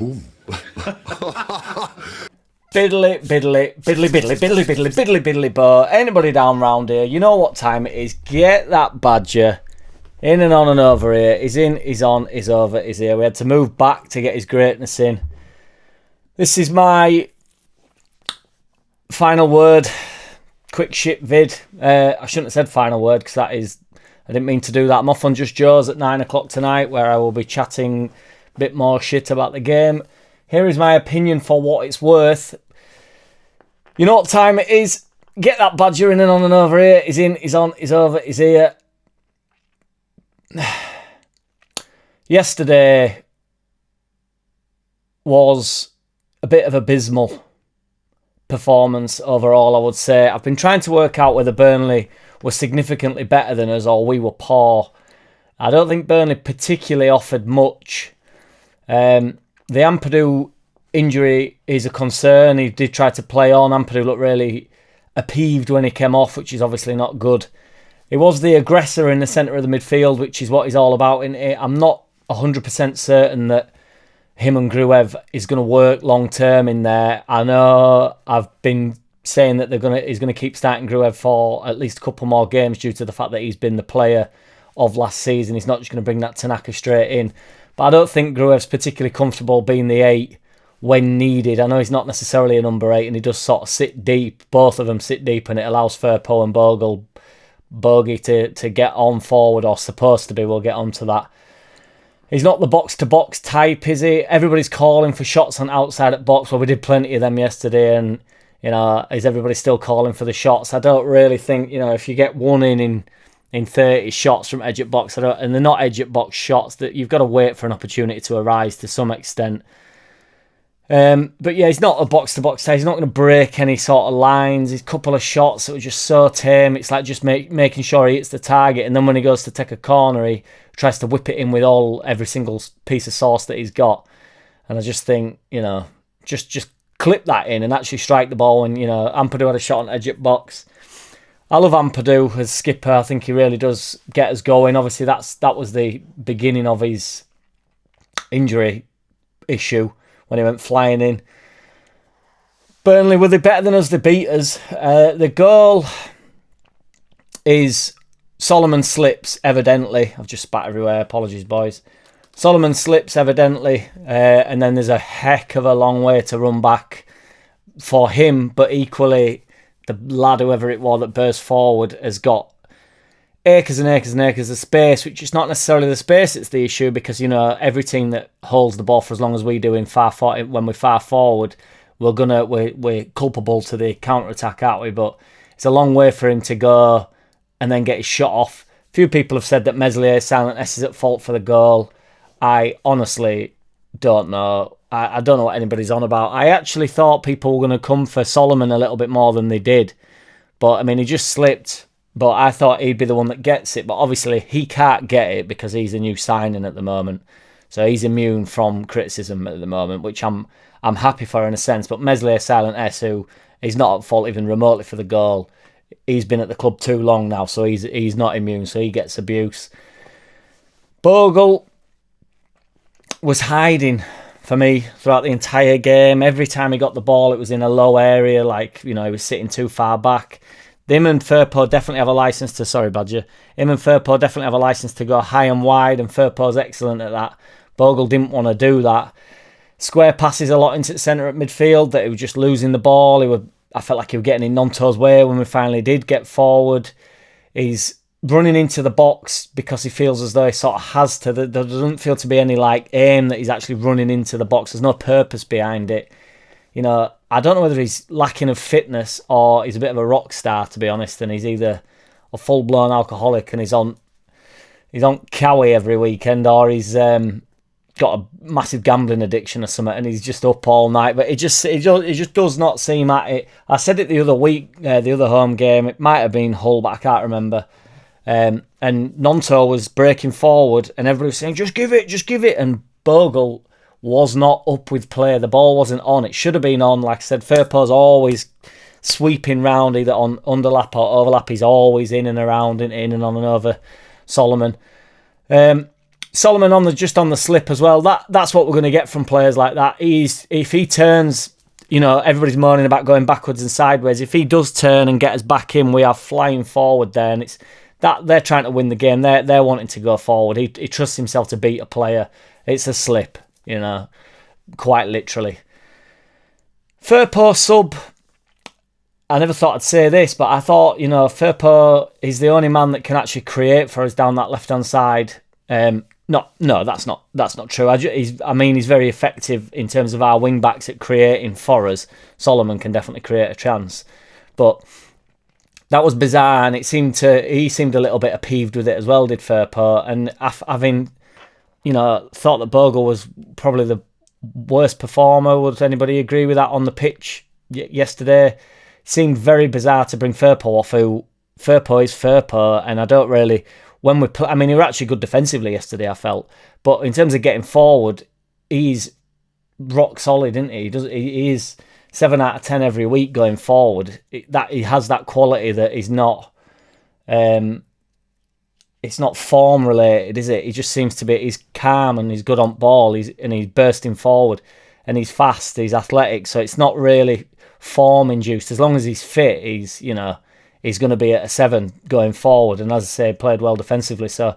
Boom. Biddly, biddly, biddly, biddly, biddly, biddly, biddly, biddly, but anybody down round here, you know what time it is. Get that badger in and on and over here. He's in, he's on, he's over, he's here. We had to move back to get his greatness in. This is my final word. Quick shit vid. I shouldn't have said final word because I didn't mean to do that. I'm off on Just Joe's at 9 o'clock tonight where I will be chatting a bit more shit about the game. Here is my opinion for what it's worth. You know what time it is? Get that badger in and on and over here. He's in, he's on, he's over, he's here. Yesterday was a bit of abysmal performance overall, I would say. I've been trying to work out whether Burnley were significantly better than us or we were poor. I don't think Burnley particularly offered much. The Ampadu injury is a concern. He did try to play on. Ampadu looked really appeased when he came off, which is obviously not good. He was the aggressor in the centre of the midfield, which is what he's all about. I'm not 100% certain that him and Gruev is going to work long term in there. I know I've been saying that he's going to keep starting Gruev for at least a couple more games due to the fact that he's been the player of last season. He's not just going to bring that Tanaka straight in. But I don't think Gruev's particularly comfortable being the 8 when needed. I know he's not necessarily a number 8 and he does sort of sit deep. Both of them sit deep and it allows Firpo and Bogey to get on forward, or supposed to be. We'll get on to that. He's not the box-to-box type, is he? Everybody's calling for shots on outside at box. Well, we did plenty of them yesterday, and, you know, is everybody still calling for the shots? I don't really think, you know, if you get one in 30 shots from edge at box, and they're not edge at box shots, that you've got to wait for an opportunity to arise to some extent. But yeah, he's not a box-to-box type. He's not going to break any sort of lines. His couple of shots that were just so tame. It's like just making sure he hits the target, and then when he goes to take a corner, he tries to whip it in with every single piece of sauce that he's got. And I just think, you know, just clip that in and actually strike the ball. And, you know, Ampadu had a shot on edge at box. I love Ampadu as skipper. I think he really does get us going. Obviously, that was the beginning of his injury issue when he went flying in. Burnley, were they better than us? They beat us. The goal is Solomon slips, evidently. I've just spat everywhere. Apologies, boys. Solomon slips, evidently. And then there's a heck of a long way to run back for him. But equally, the lad, whoever it was that burst forward, has got acres and acres and acres of space, which is not necessarily the space that's the issue, because, you know, every team that holds the ball for as long as we do when we're far forward, we're culpable to the counter-attack, aren't we? But it's a long way for him to go and then get his shot off. A few people have said that Meslier Silent S is at fault for the goal. I honestly don't know. I don't know what anybody's on about. I actually thought people were going to come for Solomon a little bit more than they did. But, I mean, he just slipped. But I thought he'd be the one that gets it. But obviously, he can't get it because he's a new signing at the moment. So he's immune from criticism at the moment, which I'm happy for in a sense. But Meslier Silent S, who is not at fault even remotely for the goal, he's been at the club too long now, so he's not immune, so he gets abuse. Bogle was hiding for me throughout the entire game. Every time he got the ball, it was in a low area, like, you know, he was sitting too far back. Him and Firpo definitely have a license to... Sorry, Badger. Him and Firpo definitely have a license to go high and wide, and Firpo's excellent at that. Bogle didn't want to do that. Square passes a lot into the centre at midfield, that he was just losing the ball. I felt like he was getting in Nonto's way when we finally did get forward. He's running into the box because he feels as though he sort of has to. There doesn't feel to be any like aim that he's actually running into the box. There's no purpose behind it. You know, I don't know whether he's lacking of fitness or he's a bit of a rock star, to be honest, and he's either a full-blown alcoholic and he's on Cowie every weekend, or he's got a massive gambling addiction or something, and he's just up all night. But it just does not seem at it. I said it the other week, the other home game. It might have been Hull, but I can't remember. And Nonto was breaking forward, and everybody was saying, "Just give it." And Bogle was not up with play. The ball wasn't on. It should have been on. Like I said, Firpo's always sweeping round, either on underlap or overlap. He's always in and around and in and on and over Solomon. Solomon just on the slip as well. That's what we're going to get from players like that. If he turns, everybody's moaning about going backwards and sideways. If he does turn and get us back in, we are flying forward there, and it's that they're trying to win the game. They're wanting to go forward. He trusts himself to beat a player. It's a slip, quite literally. Firpo sub. I never thought I'd say this, but I thought, Firpo is the only man that can actually create for us down that left-hand side. No, that's not true. He's very effective in terms of our wing-backs at creating for us. Solomon can definitely create a chance. But that was bizarre, and he seemed a little bit peeved with it as well, did Firpo. And having, thought that Bogle was probably the worst performer. Would anybody agree with that on the pitch yesterday? Seemed very bizarre to bring Firpo off, who Firpo is Firpo, and I don't really... When we play, he was actually good defensively yesterday, I felt. But in terms of getting forward, he's rock solid, isn't he? He is 7 out of 10 every week going forward. He has that quality that is not... it's not form related, is it? He just seems to be... He's calm and he's good on ball. He's bursting forward. And he's fast, he's athletic. So it's not really form induced. As long as he's fit, he's going to be at a 7 going forward. And as I say, played well defensively. So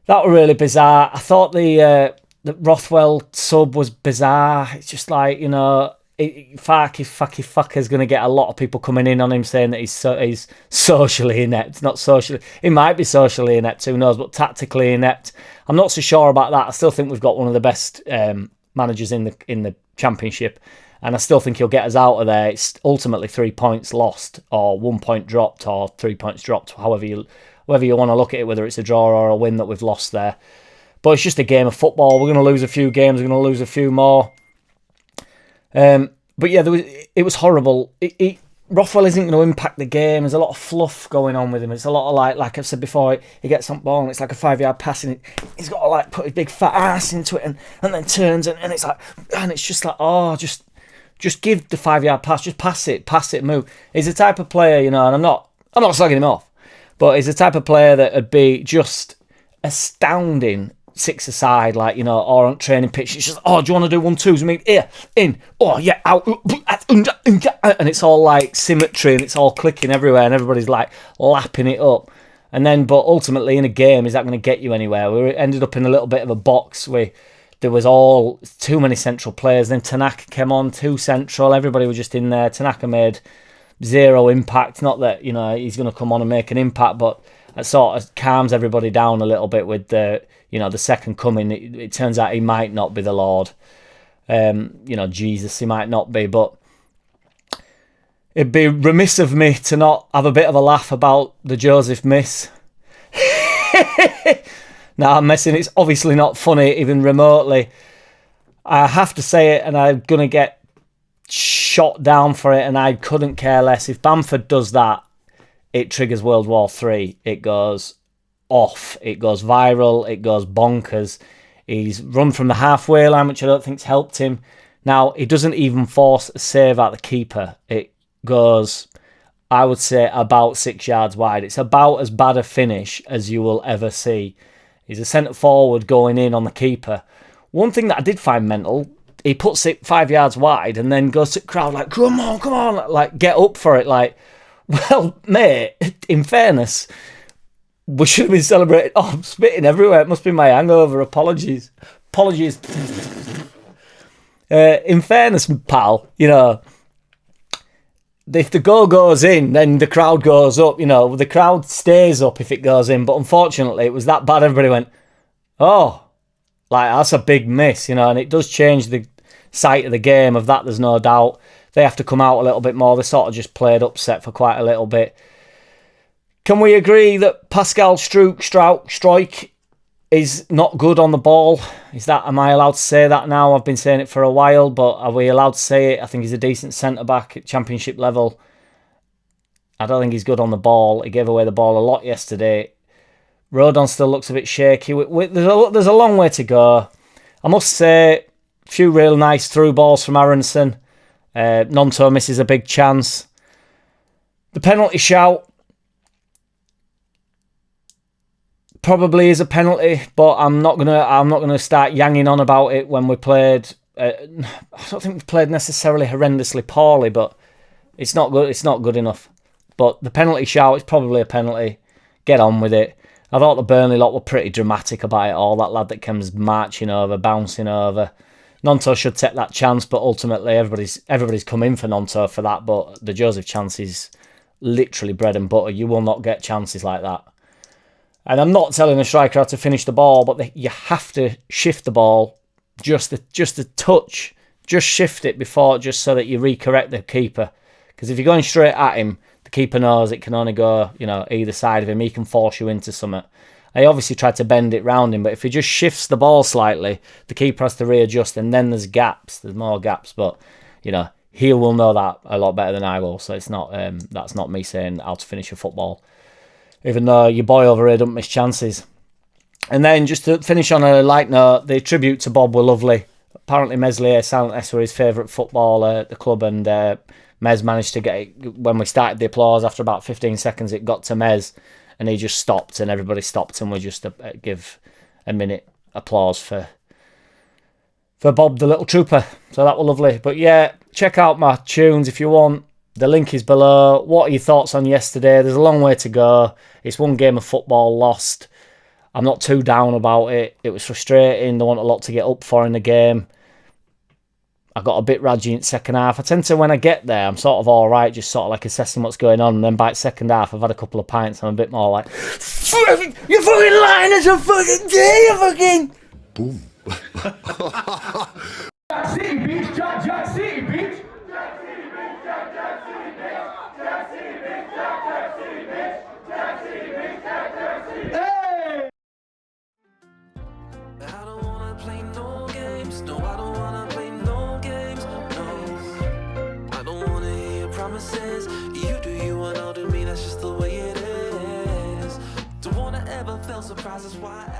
that was really bizarre. I thought the Rothwell sub was bizarre. It's just like, Farke is going to get a lot of people coming in on him saying that he's socially inept. Not socially. He might be socially inept, who knows, but tactically inept. I'm not so sure about that. I still think we've got one of the best managers in the Championship. And I still think he'll get us out of there. It's ultimately 3 points lost, or 1 point dropped, or 3 points dropped, however you want to look at it, whether it's a draw or a win that we've lost there. But it's just a game of football. We're going to lose a few games. We're going to lose a few more. But yeah, it was horrible. Rothwell isn't going to impact the game. There's a lot of fluff going on with him. It's a lot of like I've said before, he gets on ball and it's like a 5-yard pass, and he's got to put his big fat ass into it and then turns and it's like, and it's just like, just give the 5-yard pass, just pass it, move. He's the type of player, and I'm not slagging him off, but he's the type of player that would be just astounding 6-a-side, or on training pitch. It's just, do you want to do 1-2s? Here, in, out, and it's all like symmetry and it's all clicking everywhere and everybody's lapping it up. And then, but ultimately in a game, is that going to get you anywhere? We ended up in a little bit of a box where there was too many central players. Then Tanaka came on, too central. Everybody was just in there. Tanaka made 0 impact. Not that, he's going to come on and make an impact, but it sort of calms everybody down a little bit with the second coming. It turns out he might not be the Lord. Jesus, he might not be, but it'd be remiss of me to not have a bit of a laugh about the Joseph miss. Now I'm messing. It's obviously not funny, even remotely. I have to say it, and I'm going to get shot down for it, and I couldn't care less. If Bamford does that, it triggers World War III. It goes off. It goes viral. It goes bonkers. He's run from the halfway line, which I don't think's helped him. Now, he doesn't even force a save at the keeper. It goes, I would say, about 6 yards wide. It's about as bad a finish as you will ever see. He's a centre forward going in on the keeper. One thing that I did find mental, he puts it 5 yards wide and then goes to the crowd like, come on, get up for it. Well, mate, in fairness, we should have been celebrating. Oh, I'm spitting everywhere. It must be my hangover. Apologies. In fairness, pal, if the goal goes in, then the crowd goes up. The crowd stays up if it goes in. But unfortunately, it was that bad. Everybody went, that's a big miss, and it does change the sight of the game. Of that, there's no doubt. They have to come out a little bit more. They sort of just played upset for quite a little bit. Can we agree that Pascal Struijk is not good on the ball? Am I allowed to say that now? I've been saying it for a while, but are we allowed to say it? I think he's a decent centre-back at Championship level. I don't think he's good on the ball. He gave away the ball a lot yesterday. Rodon still looks a bit shaky. There's a long way to go. I must say, a few real nice through balls from Aronson. Nonto misses a big chance. The penalty shout. Probably is a penalty, but I'm not gonna start yanging on about it when we played. I don't think we played necessarily horrendously poorly, but it's not good. It's not good enough. But the penalty shout is probably a penalty. Get on with it. I thought the Burnley lot were pretty dramatic about it all. That lad that comes marching over, bouncing over. Nonto should take that chance, but ultimately everybody's come in for Nonto for that. But the Joseph chance is literally bread and butter. You will not get chances like that. And I'm not telling a striker how to finish the ball, but you have to shift the ball just a touch. Just shift it before, just so that you recorrect the keeper. Because if you're going straight at him, the keeper knows it can only go, either side of him. He can force you into something. I obviously tried to bend it round him, but if he just shifts the ball slightly, the keeper has to readjust, and then there's gaps. There's more gaps, but, he will know that a lot better than I will. So it's not that's not me saying how to finish a football. Even though your boy over here don't miss chances. And then just to finish on a light note, the tribute to Bob were lovely. Apparently Meslier, Silent S, were his favourite footballer at the club, and Mez managed to get it. When we started the applause, after about 15 seconds, it got to Mez, and he just stopped, and everybody stopped, and we just give a minute applause for Bob the little trooper. So that was lovely. But yeah, check out my tunes if you want. The link is below. What are your thoughts on yesterday? There's a long way to go. It's one game of football lost. I'm not too down about it. It was frustrating. They want a lot to get up for in the game. I got a bit raggy in the second half. I tend to, when I get there, I'm sort of all right, just sort of like assessing what's going on. And then by the second half, I've had a couple of pints. I'm a bit more like, you're fucking lying as a fucking gay, you fucking... Boom. JackCity, bitch. JackCity, bitch. Hey! I don't wanna play no games. No, I don't wanna play no games. No, I don't wanna hear your promises. You do you and I'll do me. That's just the way it is. Don't wanna ever feel surprises. Why?